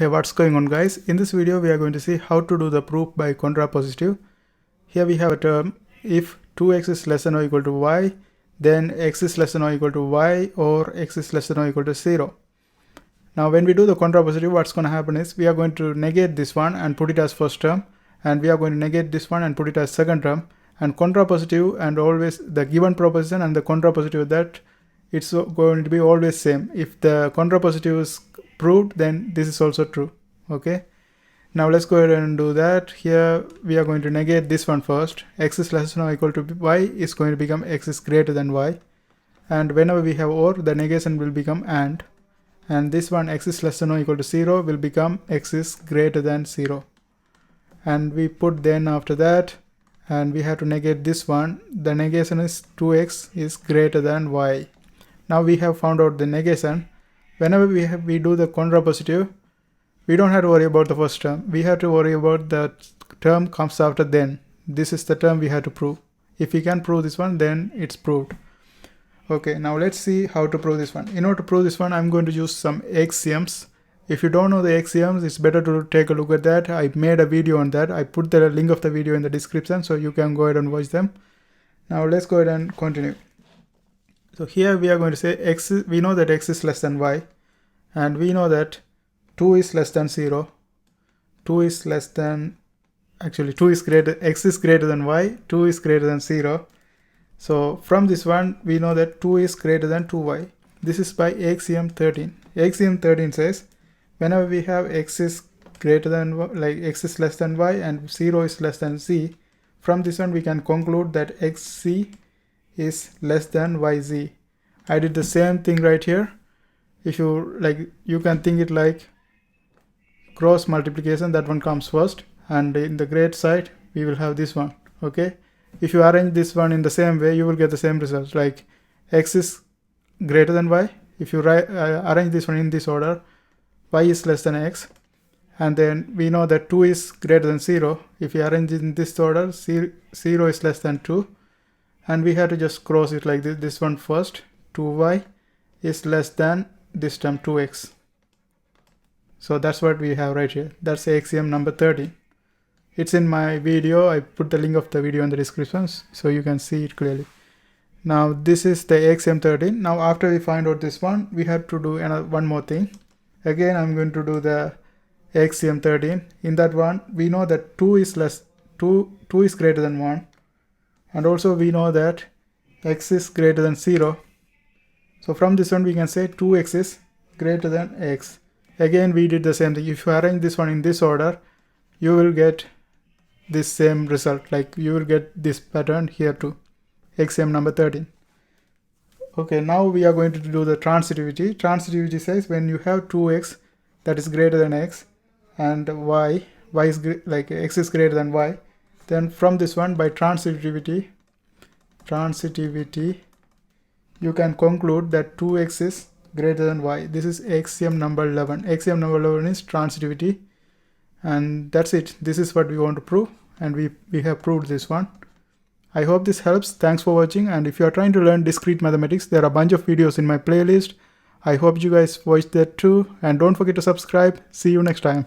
Hey, what's going on guys? In this video we are going to see how to do the proof by contrapositive. Here we have a term: if 2x is less than or equal to y, then x is less than or equal to y, or x is less than or equal to 0. Now when we do the contrapositive, what's going to happen is we are going to negate this one and put it as first term, and we are going to negate this one and put it as second term. And contrapositive and always the given proposition and the contrapositive, that it's going to be always same. If the contrapositive is proved, then this is also true. Okay, now let's go ahead and do that. Here we are going to negate this one first. X is less than or equal to y is going to become x is greater than y, and whenever we have or, the negation will become and this one, x is less than or equal to 0, will become x is greater than 0. And we put then after that, and we have to negate this one. The negation is 2x is greater than y. Now we have found out the negation. Whenever we do the contrapositive, we don't have to worry about the first term. We have to worry about the term comes after then. This is the term we have to prove. If we can prove this one, then it's proved. Okay, now let's see how to prove this one. In order to prove this one, I'm going to use some axioms. If you don't know the axioms, it's better to take a look at that. I made a video on that. I put the link of the video in the description, so you can go ahead and watch them. Now let's go ahead and continue. So here we are going to say we know that x is less than y, and we know that 2 is less than 0. 2 is less than, actually 2 is greater, x is greater than y, 2 is greater than 0. So from this one, we know that 2 is greater than 2y. This is by axiom 13. Axiom 13 says, whenever we have x is greater than, like x is less than y and 0 is less than z, from this one we can conclude that xz is less than yz. I did the same thing right here. If you like, you can think it like cross multiplication. That one comes first, and in the great side we will have this one. Okay, if you arrange this one in the same way, you will get the same results, like x is greater than y. If you arrange this one in this order, y is less than x, and then we know that 2 is greater than 0. If you arrange it in this order, 0 is less than 2, and we have to just cross it like this one first. 2y is less than this term 2x. So that's what we have right here. That's axiom number 13. It's in my video. I put the link of the video in the description so you can see it clearly. Now this is the axiom 13. Now after we find out this one, we have to do one more thing. Again, I'm going to do the axiom 13. In that one, we know that 2 is greater than 1, and also we know that x is greater than 0. So from this one we can say 2x is greater than x. Again, we did the same thing. If you arrange this one in this order, you will get this same result, like you will get this pattern here too. Axiom number 13. Okay, now we are going to do the transitivity. Transitivity says when you have 2x that is greater than x, and y is like x is greater than y, then from this one, by transitivity, you can conclude that 2x is greater than y. This is axiom number 11. Axiom number 11 is transitivity, and that's it. This is what we want to prove, and we have proved this one. I hope this helps. Thanks for watching, and if you are trying to learn discrete mathematics, there are a bunch of videos in my playlist. I hope you guys watch that too, and don't forget to subscribe. See you next time.